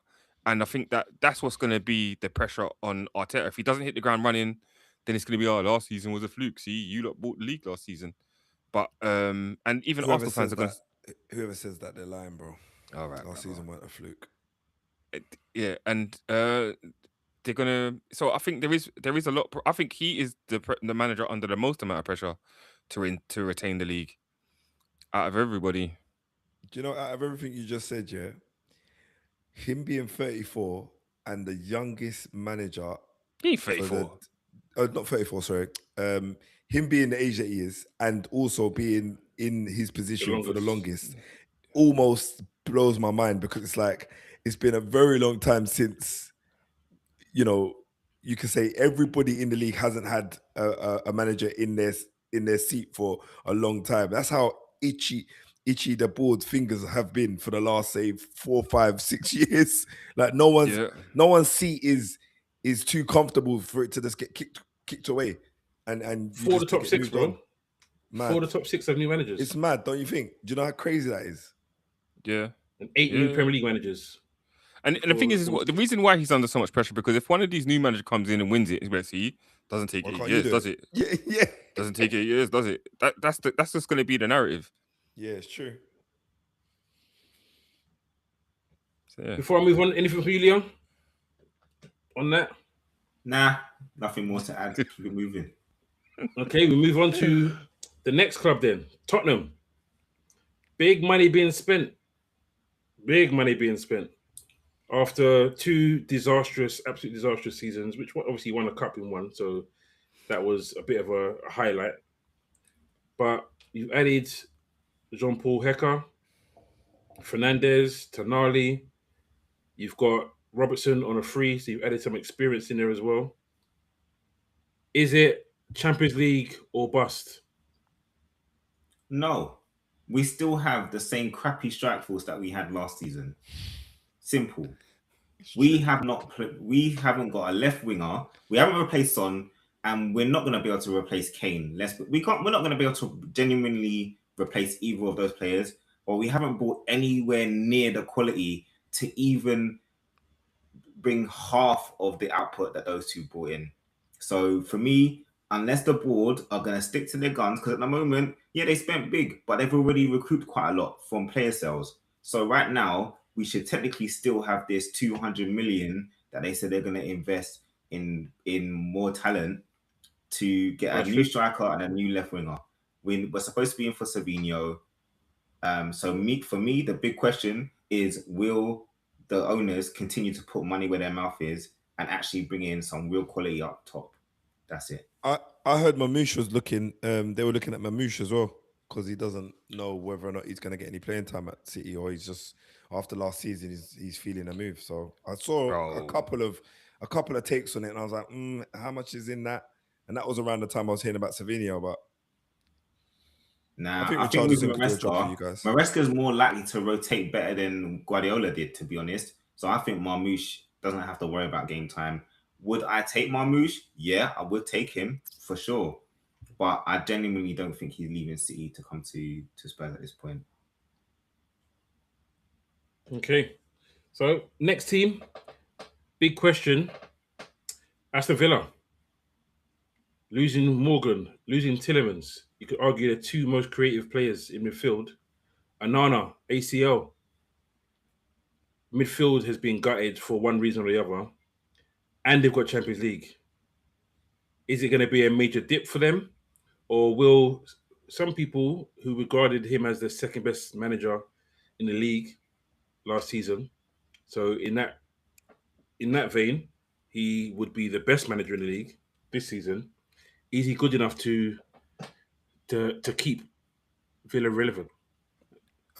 and I think that's what's going to be the pressure on Arteta. If he doesn't hit the ground running, then it's going to be, last season was a fluke. See, you lot bought the league last season. But and even Arsenal fans are going to... Whoever says that, they're lying, bro. All right. Last season wasn't a fluke. And they're going to... So I think there is a lot... I think he is the manager under the most amount of pressure to retain the league out of everybody. Do you know, out of everything you just said, him being 34 and the youngest manager... He ain't 34. Not 34, sorry. Him being the age that he is and also being in his position for the longest almost blows my mind because it's like it's been a very long time since, you've you can say everybody in the league hasn't had a manager in their seat for a long time. That's how itchy the board's fingers have been for the last, say, 4, 5, 6 years. Like no one's seat is too comfortable for it to just get kicked away. And you for just the top 6, bro. Mad. For the top 6 of new managers. It's mad, don't you think? Do you know how crazy that is? Yeah. And 8 new Premier League managers. And the thing is the reason why he's under so much pressure, because if one of these new managers comes in and wins it, doesn't take 8 years, does it? Yeah. Doesn't take 8 years, does it? That's just going to be the narrative. Yeah, it's true. So, yeah. Before I move on, anything for you, Leon? On that? Nah, nothing more to add. Keep it moving. Okay, we move on to the next club then. Tottenham. Big money being spent. After 2 absolutely disastrous seasons, which obviously won a cup in one, so that was a bit of a highlight. But you've added Jean-Paul Hecker, Fernandes, Tonali. You've got Robertson on a free, so you've added some experience in there as well. Is it Champions League or bust? No, we still have the same crappy strike force that we had last season. Simple. We haven't got a left winger. We haven't replaced Son, and we're not going to be able to replace Kane. We're not going to be able to genuinely replace either of those players. But we haven't brought anywhere near the quality to even bring half of the output that those two brought in. So for me, unless the board are going to stick to their guns, because at the moment, yeah, they spent big, but they've already recruited quite a lot from player sales. So right now, we should technically still have this 200 million that they said they're going to invest in more talent to get a new striker and a new left winger. We're supposed to be in for Savinho. For me, the big question is, will the owners continue to put money where their mouth is and actually bring in some real quality up top? That's it. I heard Mamouche was looking. They were looking at Mamouche as well, because he doesn't know whether or not he's going to get any playing time at City, or he's just, after last season, he's feeling a move. So I saw a couple of takes on it, and I was like, how much is in that? And that was around the time I was hearing about Savinho. But I think with Maresca is more likely to rotate better than Guardiola did, to be honest. So I think Mamouche doesn't have to worry about game time. Would I take Mamouche? Yeah, I would take him for sure. But I genuinely don't think he's leaving City to come to Spurs at this point. Okay. So, next team. Big question. Aston Villa. Losing Morgan, losing Tielemans. You could argue the 2 most creative players in midfield. Onana, ACL. Midfield has been gutted for one reason or the other. And they've got Champions League. Is it going to be a major dip for them? Or will some people who regarded him as the second best manager in the league last season, so in that vein, he would be the best manager in the league this season. Is he good enough to keep Villa relevant?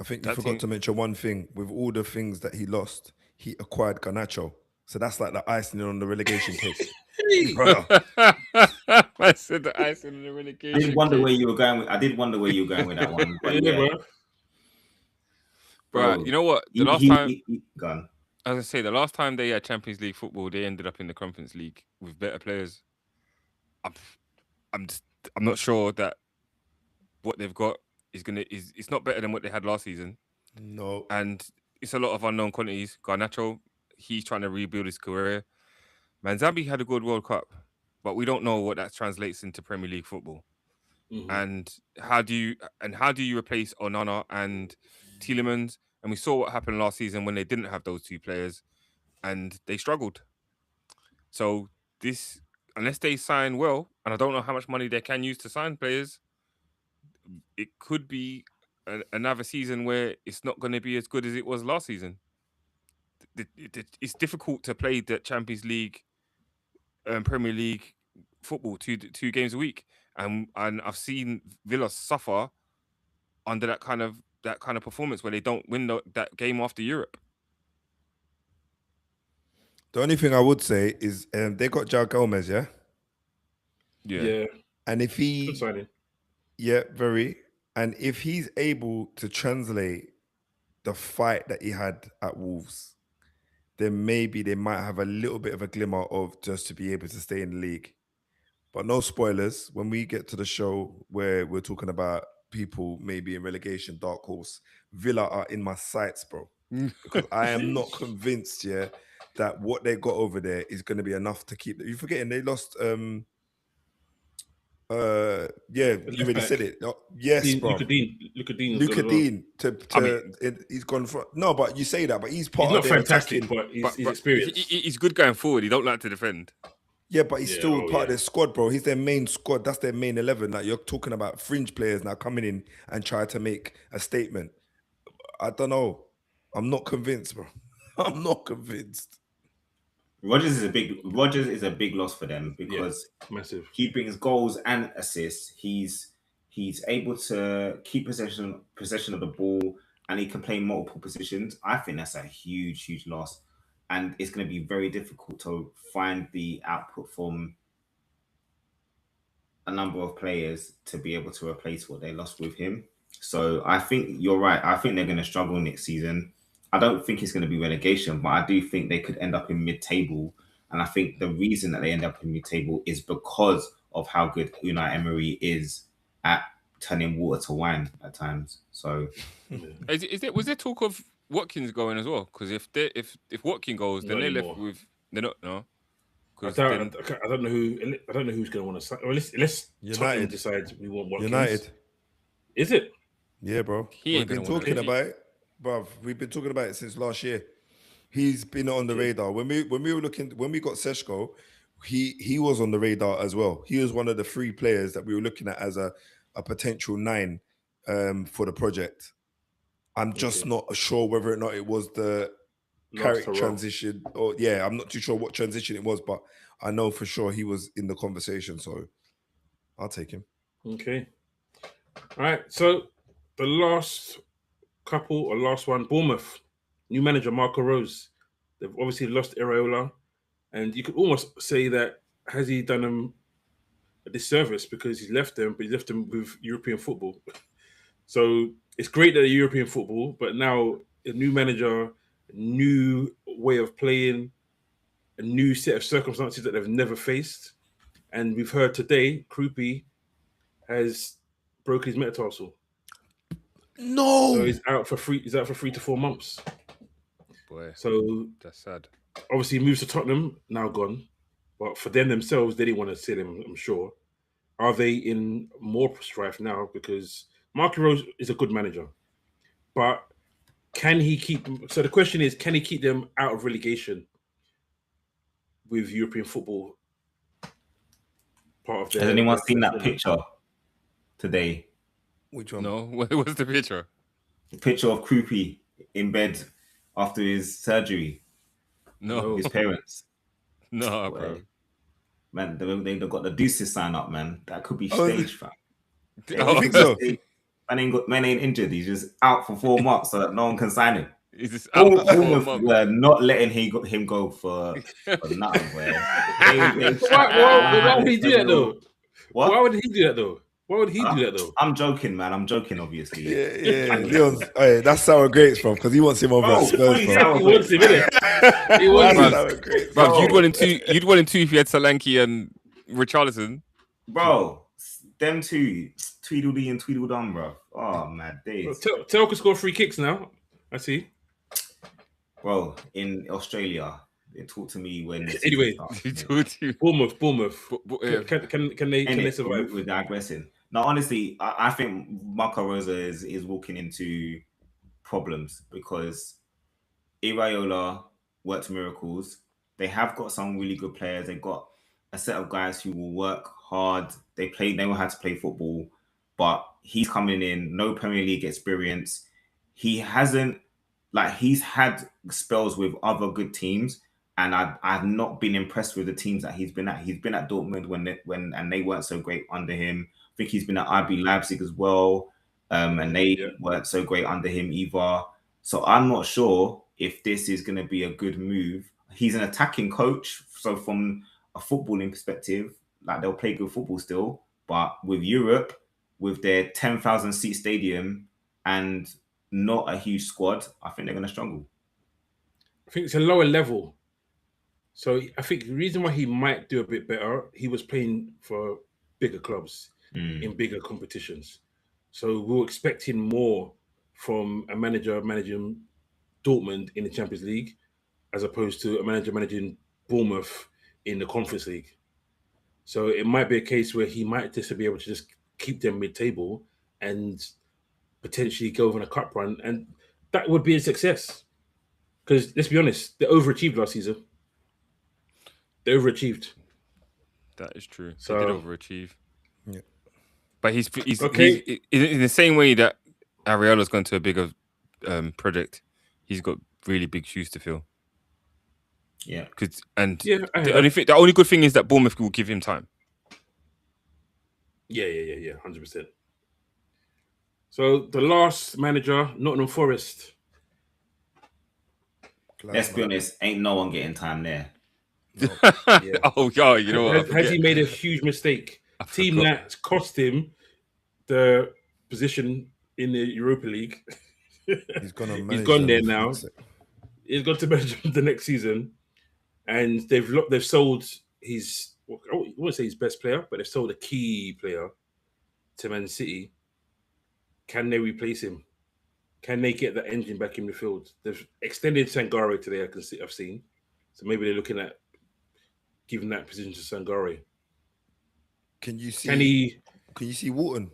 I think you forgot to mention one thing. With all the things that he lost, he acquired Garnacho. So that's like the icing on the relegation cake. Brother. I said the icing on the relegation. I did wonder where you were going with that one. But yeah. Bro, you know what? The last time, as I say, the last time they had Champions League football, they ended up in the Conference League with better players. I'm not sure that what they've got it's not better than what they had last season. No, and it's a lot of unknown quantities. Garnacho, he's trying to rebuild his career. Manzambi had a good World Cup, but we don't know what that translates into Premier League football. Mm-hmm. And how do you replace Onana and Tielemans? And we saw what happened last season when they didn't have those 2 players, and they struggled. So this, unless they sign well, and I don't know how much money they can use to sign players, it could be another season where it's not going to be as good as it was last season. It's difficult to play the Champions League and Premier League football 2 games a week, and I've seen Villa suffer under that kind of performance where they don't win that game after Europe. The only thing I would say is they got João Gomez, yeah? Yeah. And if Good he, signing. yeah, very. And if he's able to translate the fight that he had at Wolves, then maybe they might have a little bit of a glimmer of just to be able to stay in the league. But no spoilers. When we get to the show where we're talking about people maybe in relegation, dark horse, Villa are in my sights, bro. Because I am not convinced, that what they got over there is going to be enough to keep. You're forgetting they lost. You already said it. Yes, bro. Luka Dean. Luka Dean. Luka Dean he's gone for no, but you say that, but he's part He's of not their fantastic, attacking. but he's experienced. He's good going forward. He don't like to defend. Yeah, but he's still part of their squad, bro. He's their main squad. That's their main 11. Like, you're talking about fringe players now coming in and try to make a statement. I don't know. I'm not convinced, bro. I'm not convinced. Rodgers is a big loss for them because massive. He brings goals and assists. He's able to keep possession of the ball, and he can play multiple positions. I think that's a huge loss, and it's going to be very difficult to find the output from a number of players to be able to replace what they lost with him. So I think you're right. I think they're going to struggle next season. I don't think it's going to be relegation, but I do think they could end up in mid-table. And I think the reason that they end up in mid-table is because of how good Unai Emery is at turning water to wine at times. So, was there talk of Watkins going as well? Because if Watkins goes, then they're left with no. I don't know who's going to want to sign. Well, unless Tottenham decides we want Watkins. United. Is it? Yeah, bro. We've been talking about it, bruv. We've been talking about it since last year. He's been on the radar. When we got Seshko, he was on the radar as well. He was one of the 3 players that we were looking at as a potential 9 for the project. I'm just not sure whether or not it was the Carrick transition or I'm not too sure what transition it was, but I know for sure he was in the conversation, so I'll take him. Okay. All right. So the last one, Bournemouth, new manager Marco Rose. They've obviously lost Areola, and you could almost say that has he done them a disservice because he's left them, but he left them with European football. So it's great that European football, but now a new manager, a new way of playing, a new set of circumstances that they've never faced. And we've heard today, Krupi has broken his metatarsal. No. So he's out for 3 to 4 months. Boy. So that's sad. Obviously he moves to Tottenham, now gone. But for them themselves, they didn't want to sell him, I'm sure. Are they in more strife now? Because Marco Rose is a good manager. But can he keep... So the question is, can he keep them out of relegation with European football part of their... Has anyone seen that picture today? Which one? No, what was the picture? The picture of Krupi in bed after his surgery. No. His parents. No, bro. Man, they've got the deuces sign up, man. That could be staged, fam. I think so. Man ain't injured. He's just out for 4 months so that no one can sign him. He's just out for 4 months. We're not letting him go for nothing, man. Why would he do that, though? What? Why would he do that, though? Why would he do that, though? I'm joking, man. I'm joking, obviously. Yeah. Leon's, that's sour grapes, bro, because he wants him over at Spurs, bro. He wants him, innit? He wants him. Bro, you'd want him too if you had Solanke and Richarlison. Bro, them two, Tweedledee and Tweedledum, bro. Oh, man, days. Tell can score 3 kicks now. I see. Bro, in Australia, they talk to me when... Anyway, Bournemouth. Can they survive? With digressing. Now, honestly, I think Marco Rosa is walking into problems because Iraola works miracles. They have got some really good players. They've got a set of guys who will work hard. They know how to play football, but he's coming in, no Premier League experience. He's had spells with other good teams, and I've not been impressed with the teams that he's been at. He's been at Dortmund when they weren't so great under him. I think he's been at RB Leipzig as well, and they weren't so great under him either. So I'm not sure if this is going to be a good move. he's an attacking coach. So from a footballing perspective, like they'll play good football still. But with Europe, with their 10,000 seat stadium and not a huge squad, I think they're going to struggle. I think it's a lower level. So I think the reason why he might do a bit better, he was playing for bigger clubs in bigger competitions. So we're expecting more from a manager managing Dortmund in the Champions League as opposed to a manager managing Bournemouth in the Conference League. So it might be a case where he might just be able to just keep them mid-table and potentially go on a cup run. And that would be a success. Because let's be honest, they overachieved last season. They overachieved. That is true. So, they did overachieve. Yeah. But he's okay. He's in the same way that Ariela's gone to a bigger project. He's got really big shoes to fill. Yeah. The only good thing is that Bournemouth will give him time. Yeah, 100%. So the last manager, Nottingham Forest. Let's be honest, ain't no one getting time there. No. Yeah. You know what? Has he made a huge mistake? Team that cost him the position in the Europa League. He's gone there now. He's got to manage the next season, and they've sold his. I won't say his best player, but they've sold a key player to Man City. Can they replace him? Can they get that engine back in the field? They've extended Sangare today. I've seen, so maybe they're looking at giving that position to Sangare. Can you see Wharton?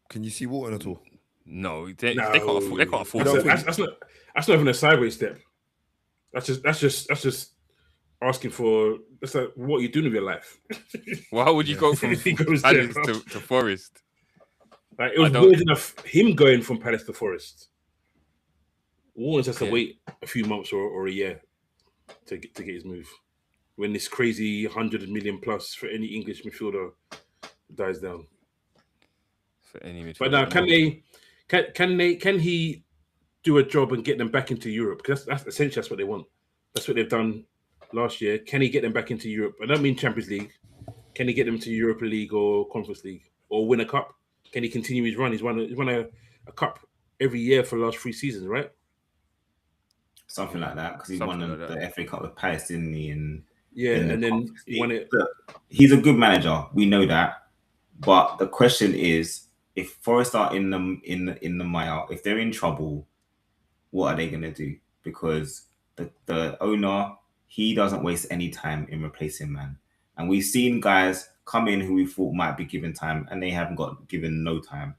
Can you see Wharton at all? No, they can't afford. That's not even a sideways step. That's just asking for. That's like what you're doing with your life. Why would you go from Palace to Forest? Like, it was weird enough him going from Palace to Forest. Wharton's has to wait a few months or a year to get his move. When this crazy 100 million plus for any English midfielder dies down. For any midfielder. But now, can he do a job and get them back into Europe? Because that's essentially what they want. That's what they've done last year. Can he get them back into Europe? I don't mean Champions League. Can he get them to Europa League or Conference League or win a cup? Can he continue his run? He's won a cup every year for the last 3 seasons, right? Something like that, because he won the FA Cup with Palace, didn't he? And then he won it. He's a good manager. We know that. But the question is, if Forest are in the mire, if they're in trouble, what are they going to do? Because the owner, he doesn't waste any time in replacing man. And we've seen guys come in who we thought might be given time, and they haven't got given no time.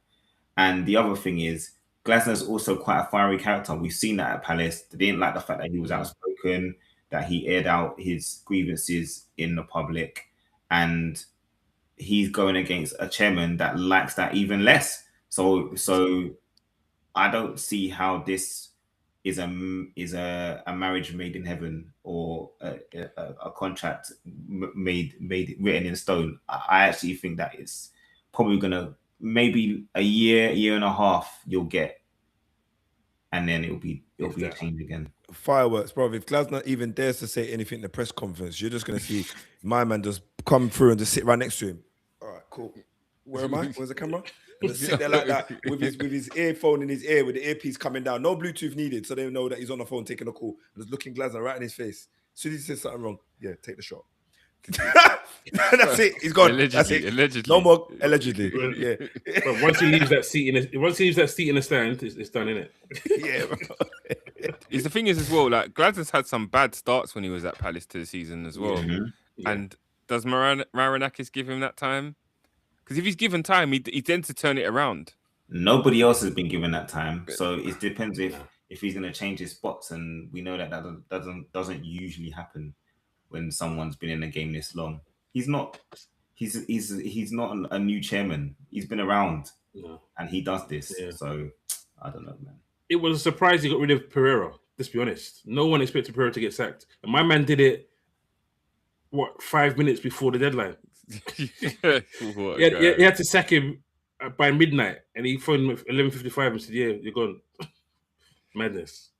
And the other thing is, Glasner's also quite a fiery character. We've seen that at Palace. They didn't like the fact that he was outspoken, that he aired out his grievances in the public, and he's going against a chairman that likes that even less. So I don't see how this is a marriage made in heaven or a contract written in stone. I actually think that it's probably gonna maybe a year and a half you'll get, and then it'll be changed again. Fireworks, bro. If Glasner even dares to say anything in the press conference, you're just gonna see my man just come through and just sit right next to him. All right, cool. Where am I? Where's the camera? And just sit there like that with his earphone in his ear, with the earpiece coming down. No Bluetooth needed, so they know that he's on the phone taking a call. And just looking Glasner right in his face. As soon as he says something wrong, yeah, take the shot. That's it. He's gone. That's it. Allegedly. No more allegedly. Yeah. But once he leaves that seat in the stand, it's done, innit? Yeah. Bro. The thing is as well, like Glasner's had some bad starts when he was at Palace to the season as well. Yeah. And does Marinakis give him that time? Because if he's given time, he tends to turn it around. Nobody else has been given that time, so it depends if he's going to change his spots, and we know that doesn't usually happen when someone's been in a game this long. He's not a new chairman. He's been around, and he does this. Yeah. So I don't know, man. It was a surprise he got rid of Pereira. Let's be honest. No one expected Pereira to get sacked, and my man did it. 5 minutes before the deadline? He had to sack him by midnight, and he phoned him at 11:55 and said, "Yeah, you're gone." Madness.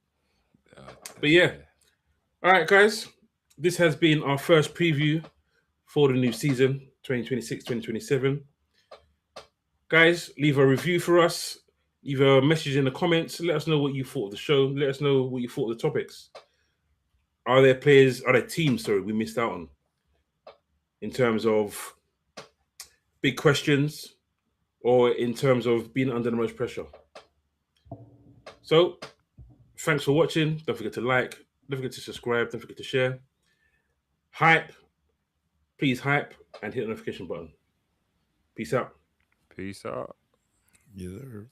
But yeah, all right, guys. this has been our first preview for the new season, 2026-2027. Guys, leave a review for us. Leave a message in the comments. Let us know what you thought of the show. Let us know what you thought of the topics. Are there teams, we missed out on in terms of big questions or in terms of being under the most pressure? So, thanks for watching. Don't forget to like. Don't forget to subscribe. Don't forget to share. Hype. Please hype and hit the notification button. Peace out. Peace out. Yes, sir.